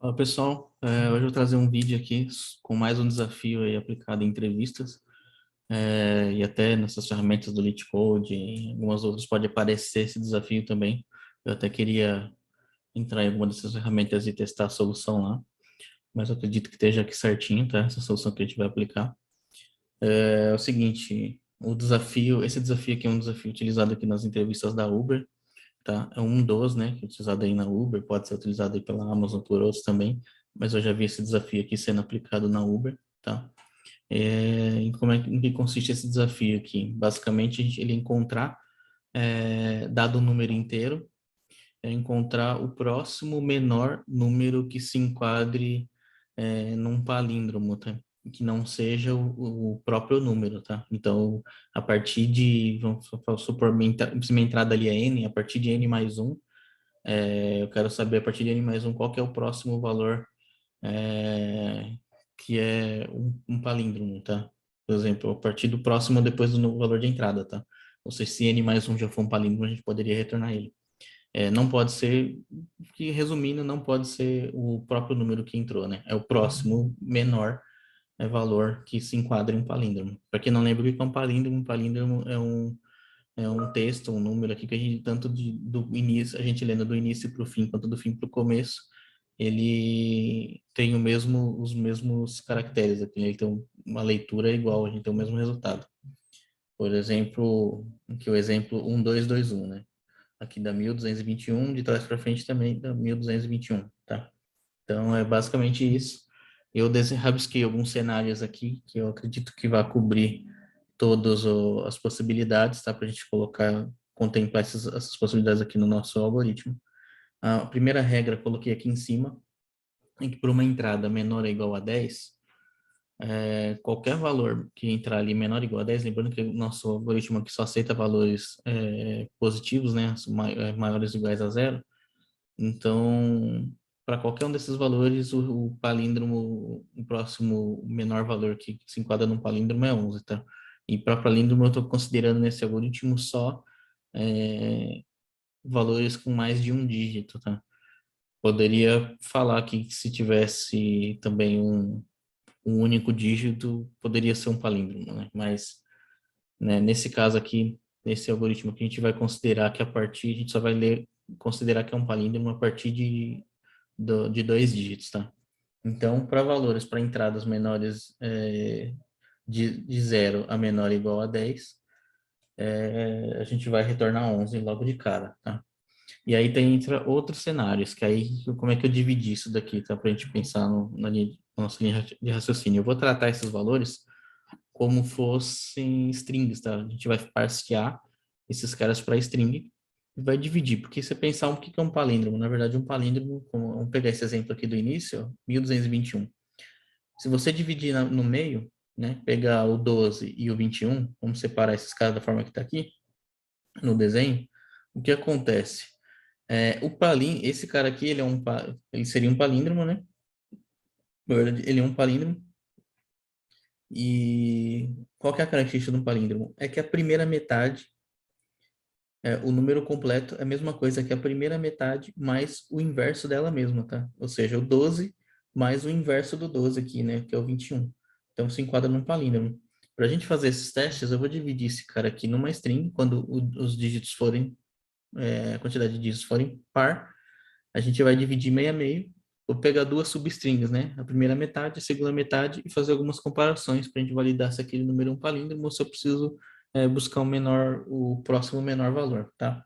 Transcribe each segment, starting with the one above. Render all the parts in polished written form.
Fala pessoal, hoje eu vou trazer um vídeo aqui com mais um desafio aí aplicado em entrevistas e até nessas ferramentas do LeetCode e algumas outras pode aparecer esse desafio também. Eu até queria entrar em alguma dessas ferramentas e testar a solução lá, mas eu acredito que esteja aqui certinho, tá? Essa solução que a gente vai aplicar. É o seguinte, esse desafio aqui é um desafio utilizado aqui nas entrevistas da Uber, tá? É um dos, né, que é utilizado aí na Uber, pode ser utilizado aí pela Amazon por outros também, mas eu já vi esse desafio aqui sendo aplicado na Uber, tá? Em que consiste esse desafio aqui? Basicamente, ele encontrar, dado o número inteiro, encontrar o próximo menor número que se enquadre, num palíndromo, tá? Que não seja o próprio número, tá? Então, a partir de, vamos supor, se minha entrada ali é n, a partir de n mais um, eu quero saber a partir de n mais um qual que é o próximo valor, é, que é um palíndromo, tá? Por exemplo, a partir do próximo depois do novo valor de entrada, tá? Ou seja, se n mais um já for um palíndromo, a gente poderia retornar ele. Não pode ser, que resumindo, não pode ser o próprio número que entrou, né? É o próximo menor valor que se enquadra em um palíndromo. Para quem não lembra o que é um palíndromo é um texto, um número aqui que a gente, tanto do início, a gente lendo do início para o fim, quanto do fim para o começo, ele tem os mesmos caracteres aqui, né? Ele tem uma leitura igual, a gente tem o mesmo resultado. Por exemplo, aqui o exemplo 1221, né? Aqui dá 1221, de trás para frente também dá 1221, tá? Então, é basicamente isso. Eu rabisquei alguns cenários aqui que eu acredito que vai cobrir todas as possibilidades, tá? Para a gente colocar, contemplar essas possibilidades aqui no nosso algoritmo. A primeira regra eu coloquei aqui em cima, é que por uma entrada menor ou igual a 10, qualquer valor que entrar ali menor ou igual a 10, lembrando que o nosso algoritmo aqui só aceita valores positivos, né? Maiores ou iguais a zero. Então, para qualquer um desses valores, o palíndromo, o próximo menor valor que se enquadra num palíndromo é 11, tá? E para palíndromo eu estou considerando nesse algoritmo só é, valores com mais de um dígito, tá? Poderia falar aqui que se tivesse também um único dígito, poderia ser um palíndromo, né? Mas, né, nesse caso aqui, nesse algoritmo que a gente vai considerar que a gente só vai considerar que é um palíndromo a partir de dois dígitos, tá? Então, para valores, para entradas menores de 0 a menor ou igual a 10, a gente vai retornar 11 logo de cara, tá? E aí entra outros cenários, que aí como é que eu dividi isso daqui, tá? Para a gente pensar na nossa linha de raciocínio. Eu vou tratar esses valores como fossem strings, tá? A gente vai parsear esses caras para string e vai dividir, porque se você pensar o que é um palíndromo, na verdade um palíndromo, vamos pegar esse exemplo aqui do início, ó, 1221. Se você dividir no meio, né, pegar o 12 e o 21, vamos separar esses caras da forma que está aqui no desenho, o que acontece? Esse cara aqui, ele seria um palíndromo, né? Na verdade, ele é um palíndromo. E qual que é a característica de um palíndromo? É que a primeira metade, o número completo é a mesma coisa que a primeira metade mais o inverso dela mesma, tá? Ou seja, o 12 mais o inverso do 12 aqui, né? Que é o 21. Então se enquadra num palíndromo. Para a gente fazer esses testes, eu vou dividir esse cara aqui numa string, quando os dígitos forem, a quantidade de dígitos forem par, a gente vai dividir meio a meio. Vou pegar duas substrings, né? A primeira metade, a segunda metade e fazer algumas comparações para a gente validar se aquele número é um palíndromo ou se eu preciso buscar o próximo menor valor, tá?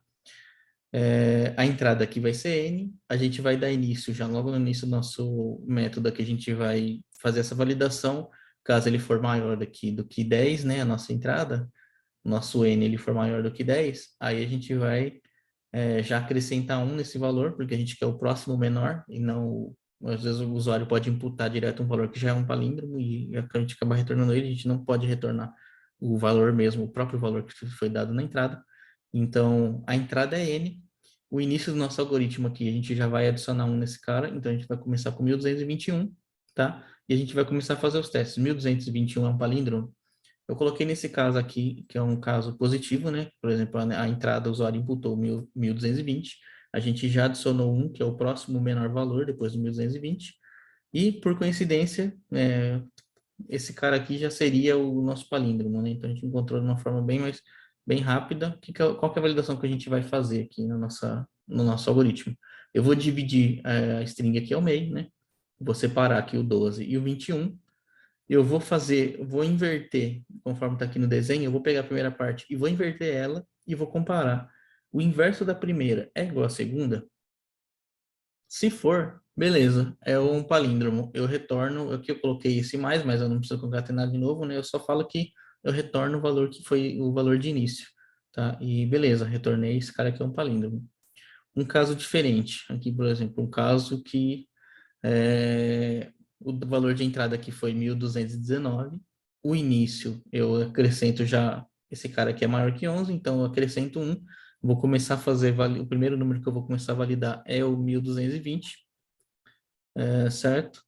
A entrada aqui vai ser n, a gente vai dar início, já logo no início do nosso método aqui, a gente vai fazer essa validação, caso ele for maior aqui do que 10, né, a nossa entrada, nosso n ele for maior do que 10, aí a gente vai já acrescentar 1 nesse valor, porque a gente quer o próximo menor, e não, às vezes o usuário pode imputar direto um valor que já é um palíndromo, e a gente acaba retornando ele, a gente não pode retornar o valor mesmo, o próprio valor que foi dado na entrada. Então, a entrada é n, o início do nosso algoritmo aqui, a gente já vai adicionar 1 nesse cara, então a gente vai começar com 1221, tá? E a gente vai começar a fazer os testes. 1221 é um palíndromo? Eu coloquei nesse caso aqui, que é um caso positivo, né? Por exemplo, a entrada, o usuário imputou 1220. a gente já adicionou um, que é o próximo menor valor, depois do 1220, e, por coincidência, esse cara aqui já seria o nosso palíndromo, né? Então, a gente encontrou de uma forma bem rápida. Qual que é a validação que a gente vai fazer aqui no nosso algoritmo? Eu vou dividir a string aqui ao meio, né? Vou separar aqui o 12 e o 21. Vou inverter, conforme está aqui no desenho, eu vou pegar a primeira parte e vou inverter ela e vou comparar. O inverso da primeira é igual à segunda? Se for, beleza, é um palíndromo. Eu retorno, aqui eu coloquei esse mais, mas eu não preciso concatenar de novo, né? Eu só falo que eu retorno o valor que foi o valor de início, tá? E beleza, retornei, esse cara aqui é um palíndromo. Um caso diferente, aqui, por exemplo, um caso que o valor de entrada aqui foi 1.219. O início, eu acrescento já, esse cara aqui é maior que 11, então eu acrescento 1. Vou começar a fazer, o primeiro número que eu vou começar a validar é o 1.220, certo?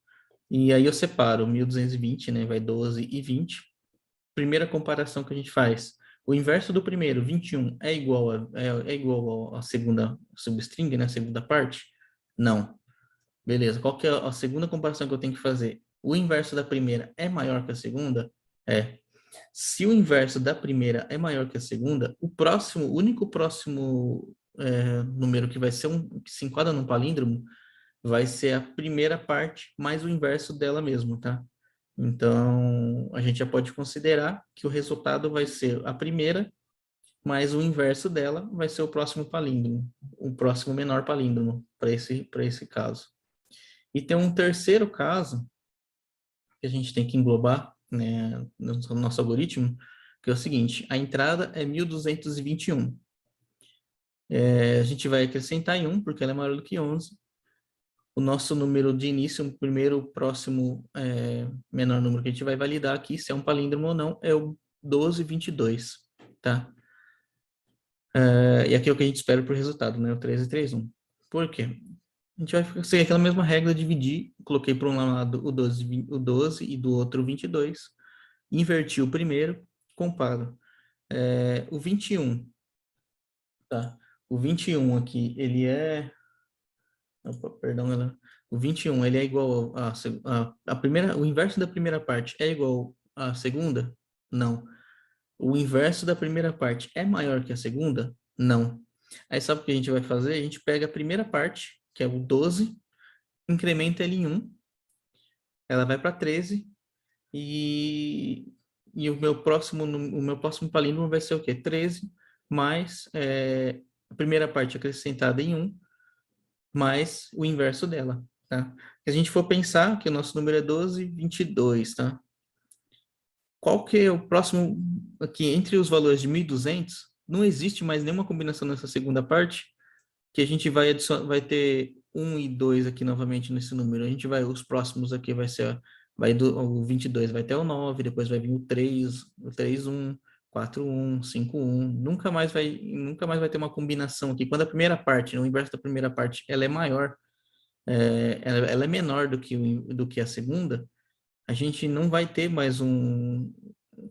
E aí eu separo 1.220, né? Vai 12 e 20. Primeira comparação que a gente faz. O inverso do primeiro, 21, é igual à segunda substring, né? A segunda parte? Não. Beleza, qual que é a segunda comparação que eu tenho que fazer? O inverso da primeira é maior que a segunda? É. Se o inverso da primeira é maior que a segunda, o único próximo número que vai ser que se enquadra num palíndromo vai ser a primeira parte mais o inverso dela mesmo, tá? Então, a gente já pode considerar que o resultado vai ser a primeira mais o inverso dela vai ser o próximo palíndromo, o próximo menor palíndromo para esse caso. E tem um terceiro caso que a gente tem que englobar, né, no nosso algoritmo, que é o seguinte: a entrada é 1.221. A gente vai acrescentar em 1, porque ela é maior do que 11. O nosso número de início, o primeiro próximo menor número que a gente vai validar aqui, se é um palíndromo ou não, é o 1222, tá? E aqui é o que a gente espera para o resultado, né? O 1331. Por quê? A gente vai seguir aquela mesma regra, dividir, coloquei para um lado o 12 e do outro o 22, inverti o primeiro, comparo. O 21, tá? O 21 aqui, ele é... Opa, perdão, galera. O 21, ele é igual a primeira... O inverso da primeira parte é igual à segunda? Não. O inverso da primeira parte é maior que a segunda? Não. Aí sabe o que a gente vai fazer? A gente pega a primeira parte, que é o 12, incrementa ele em 1, ela vai para 13 e, o meu próximo palíndromo vai ser o quê? 13 mais a primeira parte acrescentada em 1 mais o inverso dela, tá? Se a gente for pensar que o nosso número é 12, 22, tá? Qual que é o próximo aqui entre os valores de 1.200? Não existe mais nenhuma combinação nessa segunda parte que a gente vai ter 1 e 2 aqui novamente nesse número. A gente vai, os próximos aqui o 22 vai ter o 9, depois vai vir o 3 1, 4 1, 5 1. Nunca mais vai ter uma combinação aqui. Quando a primeira parte, no inverso da primeira parte, ela é maior, ela é menor do que a segunda, a gente não vai ter mais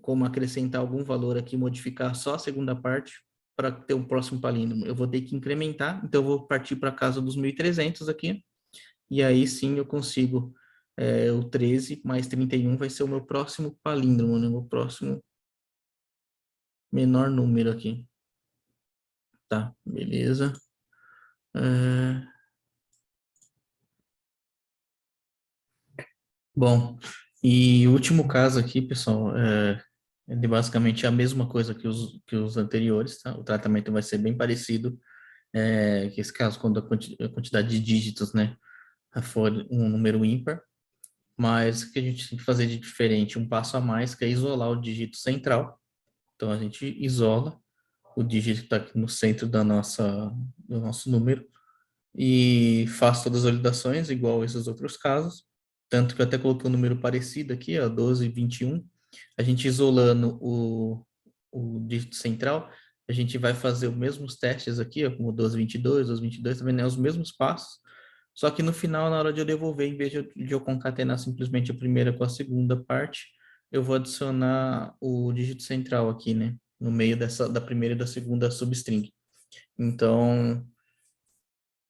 como acrescentar algum valor aqui, modificar só a segunda parte para ter um próximo palíndromo. Eu vou ter que incrementar, então eu vou partir para a casa dos 1.300 aqui, e aí sim eu consigo, o 13 mais 31 vai ser o meu próximo palíndromo, né? O meu próximo menor número aqui. Tá, beleza. É, Bom, e o último caso aqui, pessoal, é de basicamente a mesma coisa que os anteriores, tá? O tratamento vai ser bem parecido, que esse caso, quando a quantidade de dígitos, né, for um número ímpar, mas o que a gente tem que fazer de diferente, um passo a mais, que é isolar o dígito central. Então, a gente isola o dígito que está aqui no centro do nosso número, e faço todas as validações, igual esses outros casos. Tanto que eu até coloquei um número parecido aqui, ó, 12, 21. A gente isolando o dígito central, a gente vai fazer os mesmos testes aqui, ó, como 12, 22, 12, 22, também, né, os mesmos passos. Só que no final, na hora de eu devolver, em vez de eu concatenar simplesmente a primeira com a segunda parte, eu vou adicionar o dígito central aqui, né, no meio da primeira e da segunda substring. Então,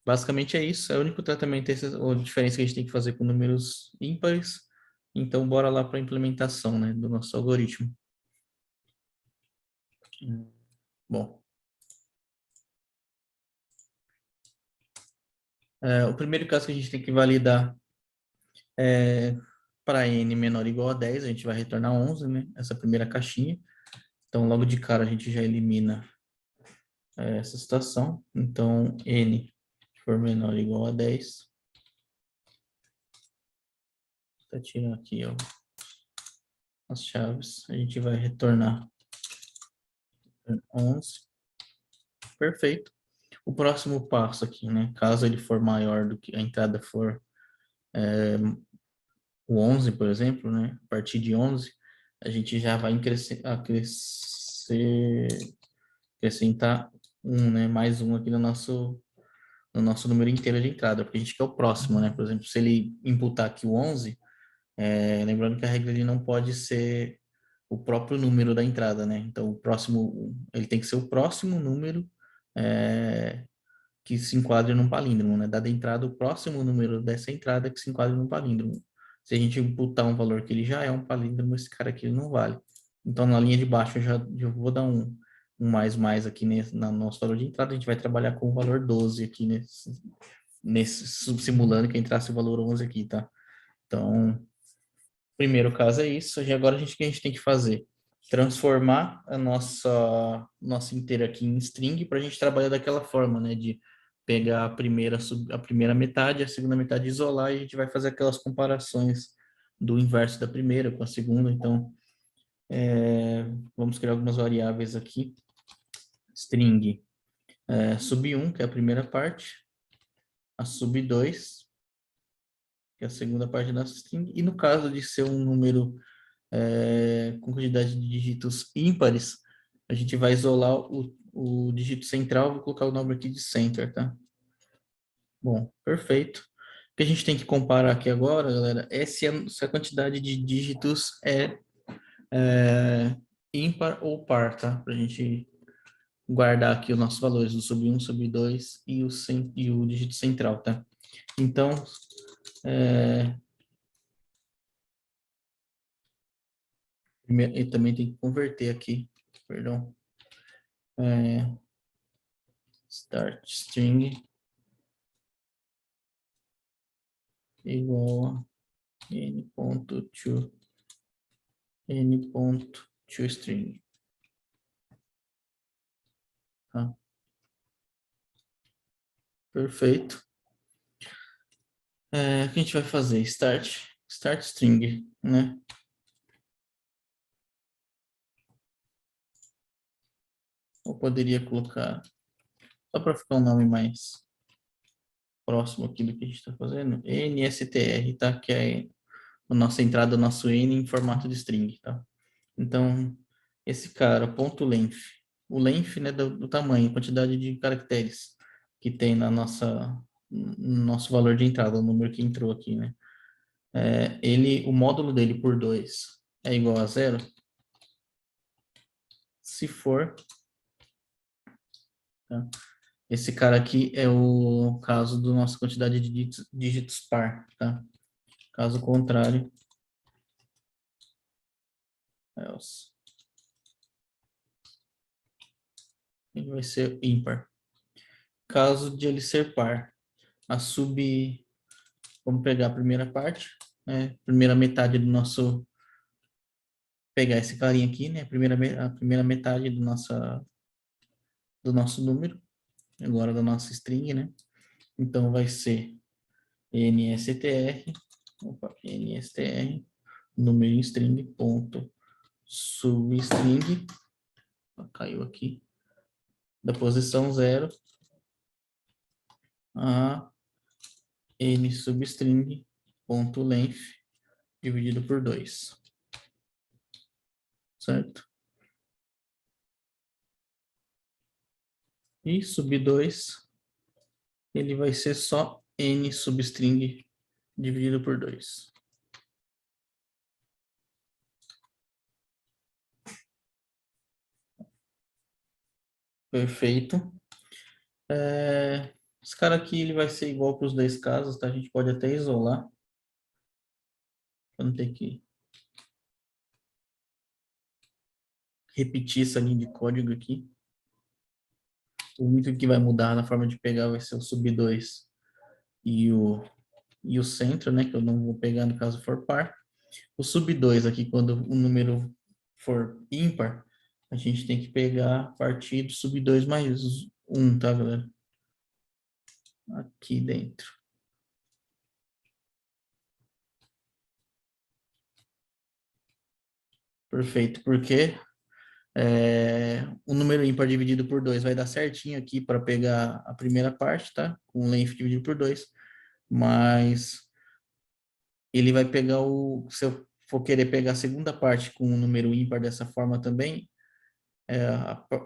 Basicamente é isso. É o único tratamento, ou diferença que a gente tem que fazer com números ímpares. Então, bora lá para a implementação, né, do nosso algoritmo. Bom, o primeiro caso que a gente tem que validar é para n menor ou igual a 10, a gente vai retornar 11, né? Essa primeira caixinha. Então, logo de cara, a gente já elimina essa situação. Então, n for menor ou igual a 10. Vou tirar aqui ó, as chaves. A gente vai retornar 11. Perfeito. O próximo passo aqui, né? Caso ele for maior do que a entrada for o 11, por exemplo, né? A partir de 11, a gente já vai acrescentar um, né? Mais um aqui no nosso número inteiro de entrada, porque a gente quer o próximo, né? Por exemplo, se ele imputar aqui o 11, lembrando que a regra ele não pode ser o próprio número da entrada, né? Então, o próximo, ele tem que ser o próximo número que se enquadre num palíndromo, né? Dada a entrada, o próximo número dessa entrada que se enquadre num palíndromo. Se a gente imputar um valor que ele já é um palíndromo, esse cara aqui ele não vale. Então, na linha de baixo, eu vou dar um mais aqui no nosso valor de entrada. A gente vai trabalhar com o valor 12 aqui nesse simulando que entrasse o valor 11 aqui, tá? Então, primeiro caso é isso. E agora o que a gente tem que fazer? Transformar a nossa inteira aqui em string para a gente trabalhar daquela forma, né? De pegar a primeira metade, a segunda metade isolar e a gente vai fazer aquelas comparações do inverso da primeira com a segunda. Então, vamos criar algumas variáveis aqui. String sub1, que é a primeira parte, a sub2, que é a segunda parte da nossa string, e no caso de ser um número com quantidade de dígitos ímpares, a gente vai isolar o dígito central, vou colocar o nome aqui de center, tá? Bom, perfeito. O que a gente tem que comparar aqui agora, galera, é se a quantidade de dígitos é ímpar ou par, tá? Para a gente guardar aqui os nossos valores, o sub 1, sub 2 e o dígito central, tá? Então, e também tem que converter aqui, perdão, start string igual a n.toString, tá? Perfeito. O que a gente vai fazer? Start string, né? Eu poderia colocar, só para ficar um nome mais próximo aqui do que a gente está fazendo, NSTR, tá? Que é a nossa entrada, o nosso N em formato de string, tá? Então, esse cara, ponto length, o length, né, do tamanho, quantidade de caracteres que tem no nosso valor de entrada, o número que entrou aqui, né? O módulo dele por 2 é igual a zero, se for, tá? Esse cara aqui é o caso da nossa quantidade de dígitos par, tá? Caso contrário, else, ele vai ser ímpar. Caso de ele ser par, a vamos pegar a primeira parte, né? Primeira metade pegar esse carinha aqui, né? A primeira metade do nosso número, agora da nossa string, né? Então vai ser NSTR, número em string, ponto, substring, caiu aqui, da posição 0 a n substring, ponto length, dividido por 2, certo? E sub2, ele vai ser só n substring dividido por 2. Perfeito. Esse cara aqui ele vai ser igual para os dois casos, tá? A gente pode até isolar, para não ter que repetir essa linha de código aqui. O único que vai mudar na forma de pegar vai ser o sub 2 e o centro, né? Que eu não vou pegar no caso for par. O sub 2 aqui, quando o número for ímpar, a gente tem que pegar a partir do sub 2 mais 1, tá, galera? Aqui dentro. Perfeito, porque o número ímpar dividido por 2 vai dar certinho aqui para pegar a primeira parte, tá? Com length dividido por 2, mas ele vai pegar se eu for querer pegar a segunda parte com um número ímpar dessa forma também,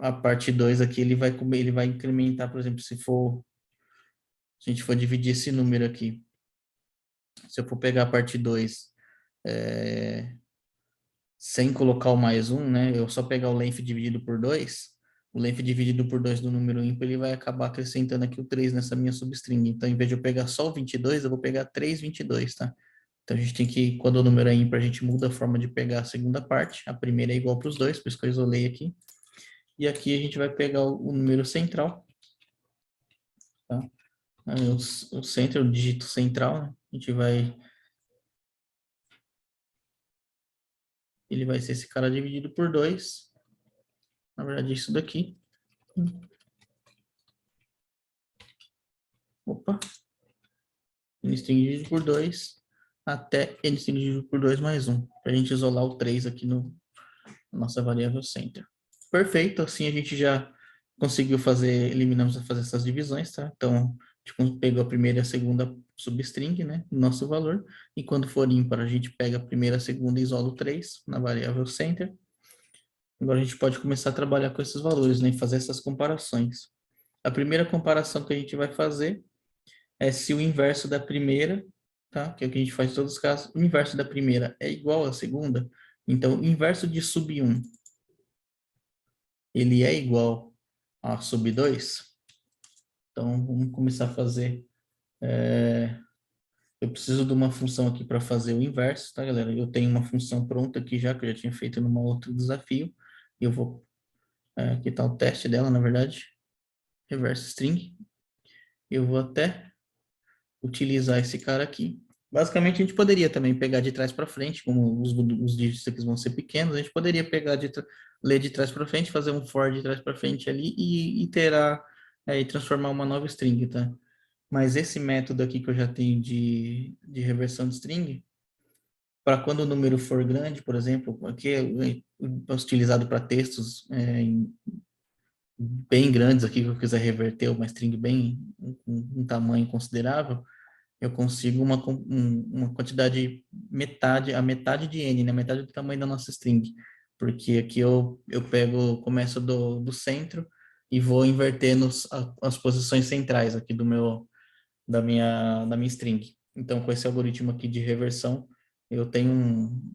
a parte 2 aqui ele vai incrementar, por exemplo, se a gente for dividir esse número aqui, se eu for pegar a parte 2 sem colocar o mais um, né? Eu só pegar o length dividido por 2, o length dividido por 2 do número ímpar, ele vai acabar acrescentando aqui o 3 nessa minha substring. Então, em vez de eu pegar só o 22, eu vou pegar 3 22, tá? Então, a gente tem que, quando o número é ímpar, a gente muda a forma de pegar a segunda parte. A primeira é igual para os dois, por isso que eu isolei aqui. E aqui a gente vai pegar o número central, tá? Aí, o centro, o dígito central, né? A gente vai... Ele vai ser esse cara dividido por 2. Na verdade, isso daqui. Opa. N' dividido por 2 até N' dividido por 2 mais 1. Para a gente isolar o 3 aqui na nossa variável center. Perfeito, assim a gente já conseguiu eliminamos a fazer essas divisões, tá? Então, a gente pegou a primeira e a segunda substring, né? Nosso valor. E quando for ímpar, a gente pega a primeira, a segunda e isola o 3 na variável center. Agora a gente pode começar a trabalhar com esses valores, né? E fazer essas comparações. A primeira comparação que a gente vai fazer é se o inverso da primeira, tá? Que é o que a gente faz em todos os casos, o inverso da primeira é igual à segunda. Então, o inverso de sub 1, ele é igual a sub 2. Então, vamos começar a fazer. Eu preciso de uma função aqui para fazer o inverso, tá, galera? Eu tenho uma função pronta aqui já, que eu já tinha feito num outro desafio. Eu vou... aqui está o teste dela, na verdade. Reverse string. Eu vou até utilizar esse cara aqui. Basicamente, a gente poderia também pegar de trás para frente, como os dígitos aqui vão ser pequenos, a gente poderia pegar ler de trás para frente, fazer um for de trás para frente ali e iterar, e transformar uma nova string, tá? Mas esse método aqui que eu já tenho de reversão de string, para quando o número for grande, por exemplo, aqui é utilizado para textos bem grandes aqui, que eu quiser reverter uma string bem, um tamanho considerável, eu consigo uma quantidade, a metade de n, né? Metade do tamanho da nossa string. Porque aqui eu começo do centro e vou invertendo as posições centrais aqui da minha string. Então, com esse algoritmo aqui de reversão, eu tenho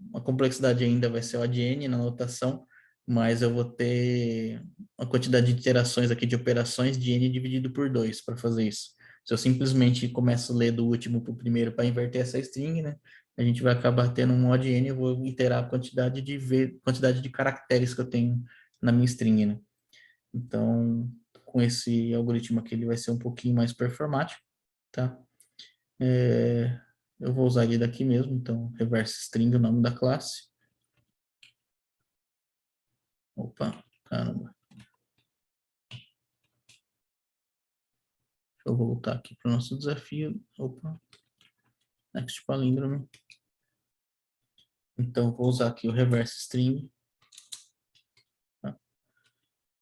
uma complexidade ainda, vai ser o ADN na notação, mas eu vou ter uma quantidade de iterações aqui de operações de n dividido por 2 para fazer isso. Se eu simplesmente começo a ler do último para o primeiro para inverter essa string, né? A gente vai acabar tendo um mod n, eu vou iterar a quantidade de caracteres que eu tenho na minha string, né? Então, com esse algoritmo aqui, ele vai ser um pouquinho mais performático, tá? Eu vou usar ele daqui mesmo, então, reverse string, o nome da classe. Opa, caramba. Deixa eu voltar aqui para o nosso desafio. Opa, next palíndromo. Então, vou usar aqui o reverse string, tá?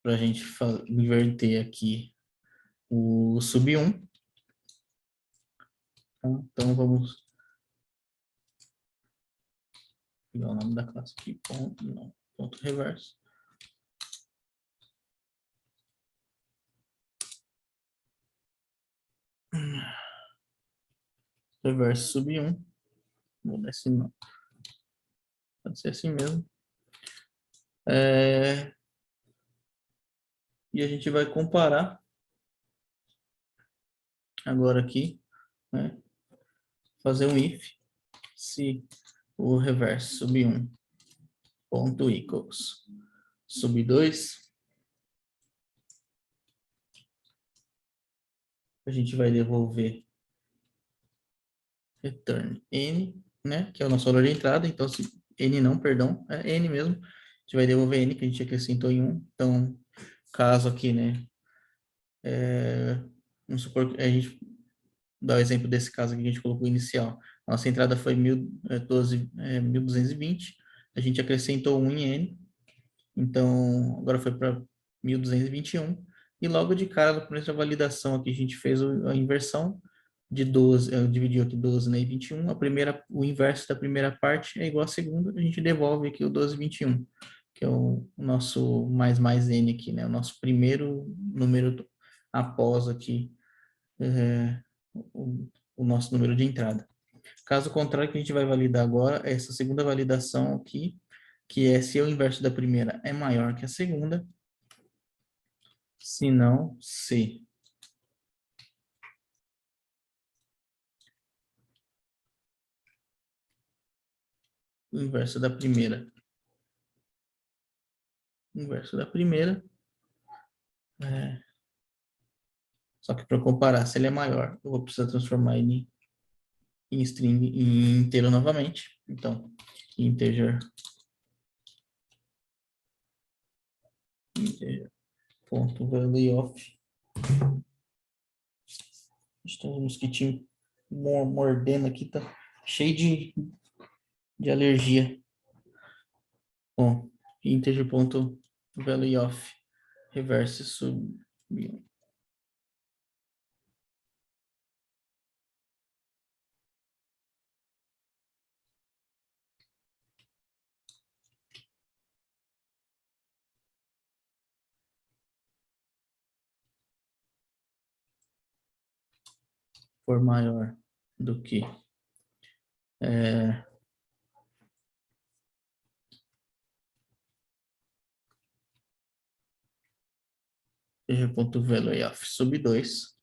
Para a gente inverter aqui o sub 1. Tá? Então, vamos pegar o nome da classe aqui, ponto, não, ponto reverse. Reverse sub 1. Vou dar esse nome. Pode ser assim mesmo. E a gente vai comparar agora aqui, né, fazer um if, se o reverso sub1 ponto equals sub2, a gente vai devolver return n, né, que é o nosso valor de entrada, então se n não, perdão, é n mesmo, a gente vai devolver n, que a gente acrescentou em 1, então, caso aqui, né, vamos supor que a gente dá o exemplo desse caso aqui que a gente colocou inicial, nossa entrada foi 1220, a gente acrescentou 1 em n, então agora foi para 1221, e logo de cara, na primeira validação aqui, a gente fez a inversão, de 12, dividiu aqui 12, né, e 21, o inverso da primeira parte é igual à segunda, a gente devolve aqui o 12 e 21, que é o nosso mais n aqui, né, o nosso primeiro número após aqui, o, o nosso número de entrada. Caso contrário, que a gente vai validar agora, é essa segunda validação aqui, que é se o inverso da primeira é maior que a segunda, se não, se o inverso da primeira, é, só que para comparar se ele é maior, eu vou precisar transformar ele em string, em inteiro novamente. Então, integer ponto value of, tem um mosquitinho mordendo aqui, tá cheio de alergia. Bom, integer ponto value of reverse sub for maior do que integer ponto value of sub 2,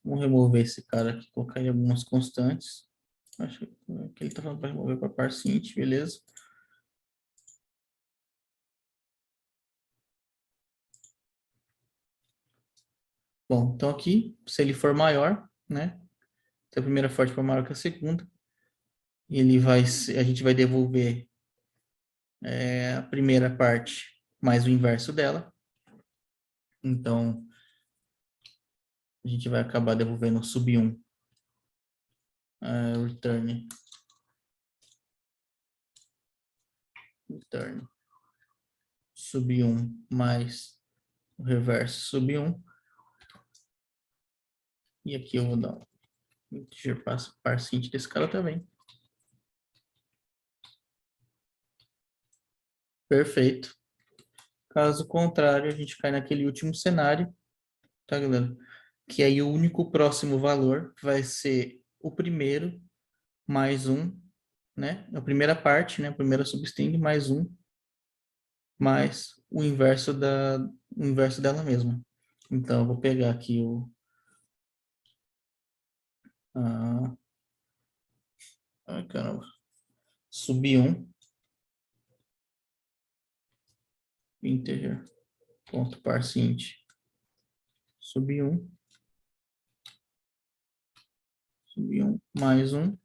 vamos remover esse cara aqui, colocar aí algumas constantes. Acho que ele está falando para remover para parseint, beleza? Bom, então aqui, se ele for maior, né? Se a primeira forte for maior que a segunda, a gente vai devolver a primeira parte mais o inverso dela. Então, a gente vai acabar devolvendo sub 1, return sub 1 mais o reverso sub 1. E aqui eu vou dar um integer parseint desse cara também. Perfeito. Caso contrário, a gente cai naquele último cenário, tá, galera? Que aí o único próximo valor vai ser o primeiro mais um, né? A primeira parte, né? A primeira substring mais um, mais o inverso dela mesma. Então, eu vou pegar aqui ah, ai, caramba, sub 1, integer, ponto parseint, sub 1, mais um,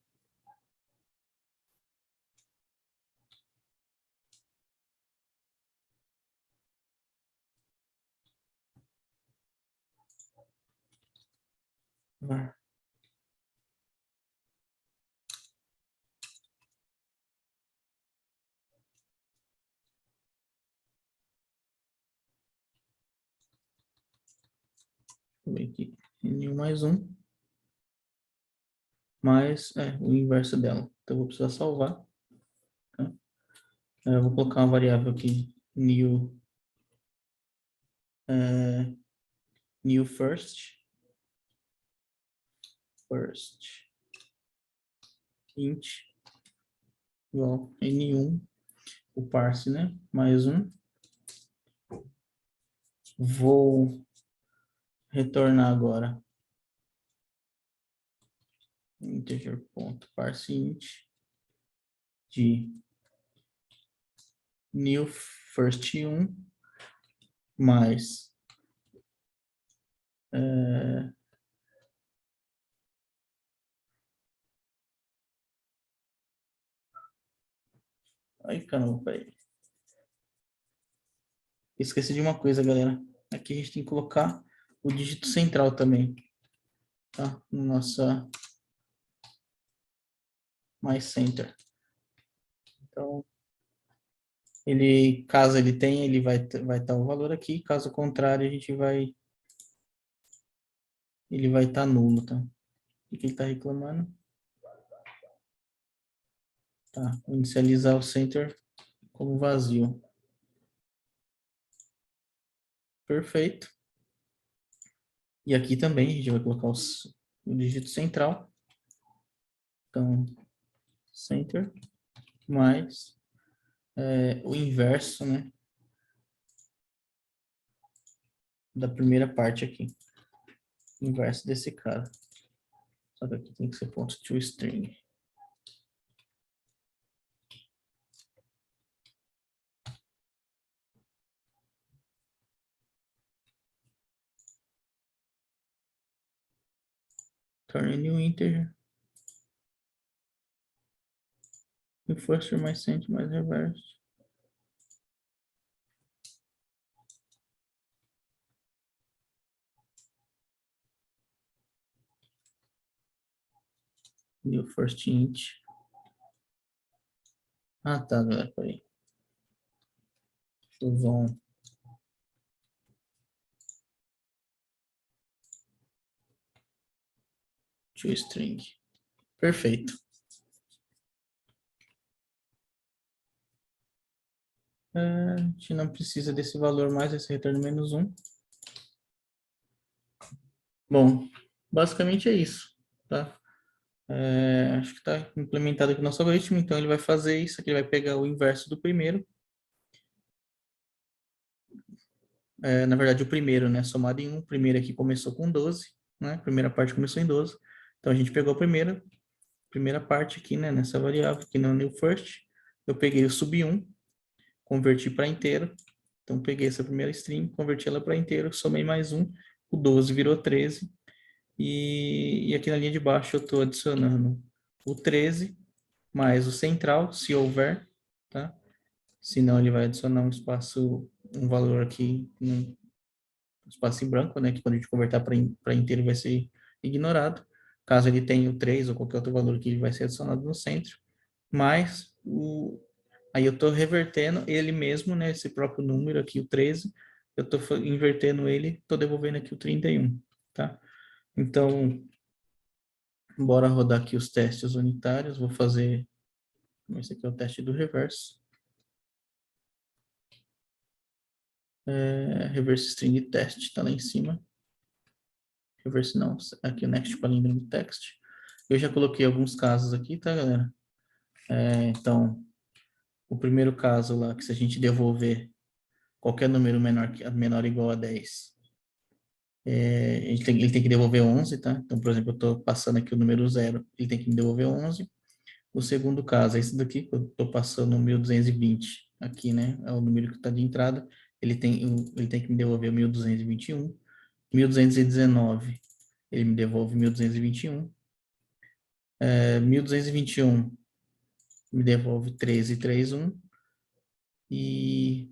var. Vou ver aqui, n1 mais um, mais o inverso dela. Então, eu vou precisar salvar. Tá? Eu vou colocar uma variável aqui, new first int, igual N1, o parse, né? Mais um. Vou retornar agora integer.parseInt de new first 1 mais ai, caramba, peraí. Esqueci de uma coisa, galera. Aqui a gente tem que colocar o dígito central também, tá? Nossa mais center. Então, ele, caso ele tenha, ele vai estar o valor aqui. Caso contrário, ele vai estar nulo, tá? O que ele está reclamando? Tá, vou inicializar o center como vazio. Perfeito. E aqui também a gente vai colocar o dígito central. Então, center mais o inverso, né, da primeira parte aqui. O inverso desse cara. Só que aqui tem que ser ponto toString. Turn new integer. E first mais center mais reverse. New first int. Ah, tá, galera, peraí. Vão toString. Perfeito. A gente não precisa desse valor mais, esse retorno menos um. Bom, basicamente é isso, tá? Acho que está implementado aqui o nosso algoritmo, então ele vai fazer isso, aqui ele vai pegar o inverso do primeiro, na verdade o primeiro, né, somado em 1, o primeiro aqui começou com 12, né, a primeira parte começou em 12, então a gente pegou a primeira parte aqui, né, nessa variável, aqui no new first, eu peguei o sub 1, converti para inteiro, então peguei essa primeira string, converti ela para inteiro, somei mais um, o 12 virou 13, e aqui na linha de baixo eu estou adicionando o 13 mais o central, se houver, tá? Senão ele vai adicionar um espaço, um valor aqui, um espaço em branco, né? Que quando a gente converter para inteiro vai ser ignorado. Caso ele tenha o 3 ou qualquer outro valor que ele vai ser adicionado no centro. Mas aí eu estou revertendo ele mesmo, né? Esse próprio número aqui, o 13. Eu estou invertendo ele, estou devolvendo aqui o 31, tá? Então, bora rodar aqui os testes unitários. Vou fazer. Esse aqui é o teste do reverso. Reverse string test está lá em cima. Reverse não, aqui o next palindrome text. Eu já coloquei alguns casos aqui, tá, galera? Então, o primeiro caso lá, que se a gente devolver qualquer número menor ou igual a 10, ele tem que devolver 11, tá? Então, por exemplo, eu estou passando aqui o número 0, ele tem que me devolver 11. O segundo caso é esse daqui, que eu estou passando o 1220 aqui, né? É o número que está de entrada. Ele tem que me devolver o 1221. 1219, ele me devolve 1221. 1221 me devolve 1331. E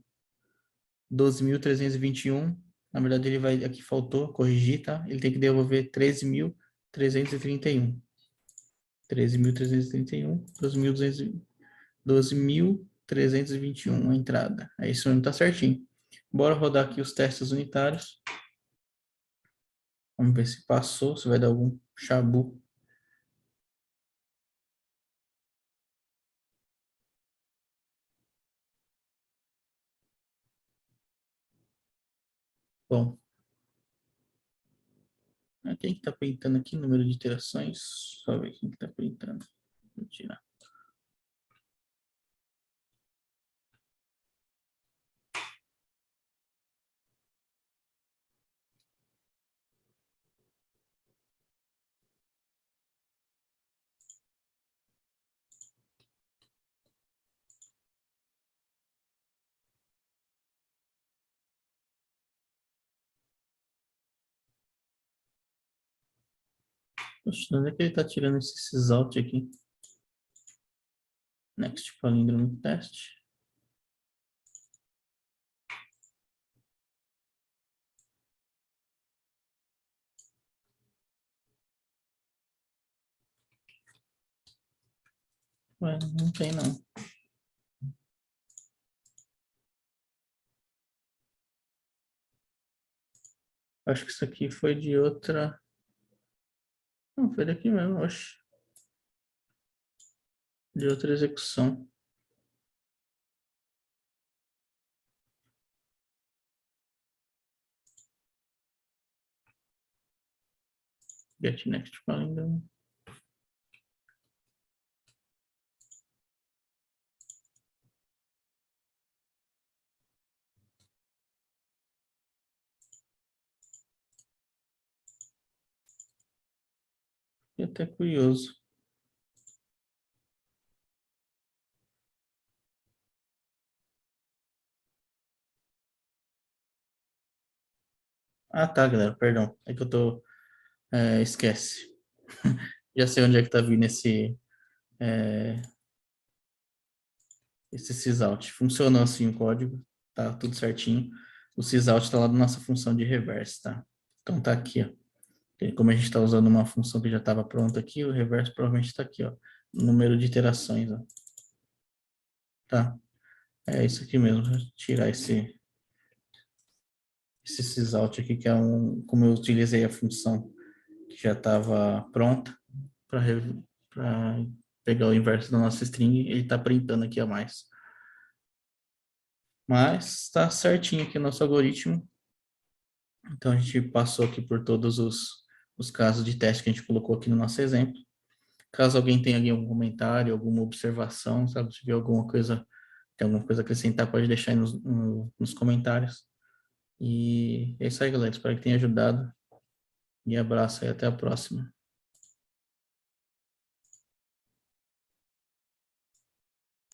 12.321, na verdade ele vai, aqui faltou, corrigir, tá? Ele tem que devolver 13.331. 13.331, 12.321 a entrada. Aí isso não tá certinho. Bora rodar aqui os testes unitários. Vamos ver se passou, se vai dar algum chabu. Bom, quem que tá printando aqui? Número de iterações. Só ver quem que tá printando. Vou tirar. Poxa, onde é que ele está tirando esse sysalt aqui? Next palíndromo teste. Ué, não tem não. Acho que isso aqui foi de outra... Não, foi daqui mesmo, oxe. De outra execução. Get next palíndromo. E até curioso. Ah, tá, galera, perdão. É que eu tô... esquece. Já sei onde é que tá vindo esse sysout. Funcionou assim o código, tá tudo certinho. O sysout está lá na nossa função de reverse, tá? Então tá aqui, ó. E como a gente está usando uma função que já estava pronta aqui, o reverse provavelmente está aqui, ó. Número de iterações, ó. Tá? É isso aqui mesmo. Vou tirar esse sysout aqui, que é como eu utilizei a função que já estava pronta para pegar o inverso da nossa string, ele está printando aqui a mais. Mas está certinho aqui o nosso algoritmo. Então, a gente passou aqui por todos os casos de teste que a gente colocou aqui no nosso exemplo. Caso alguém tenha algum comentário, alguma observação, sabe, se tiver alguma coisa, tem alguma coisa a acrescentar, pode deixar aí nos comentários. E é isso aí, galera. Espero que tenha ajudado. E abraço e até a próxima.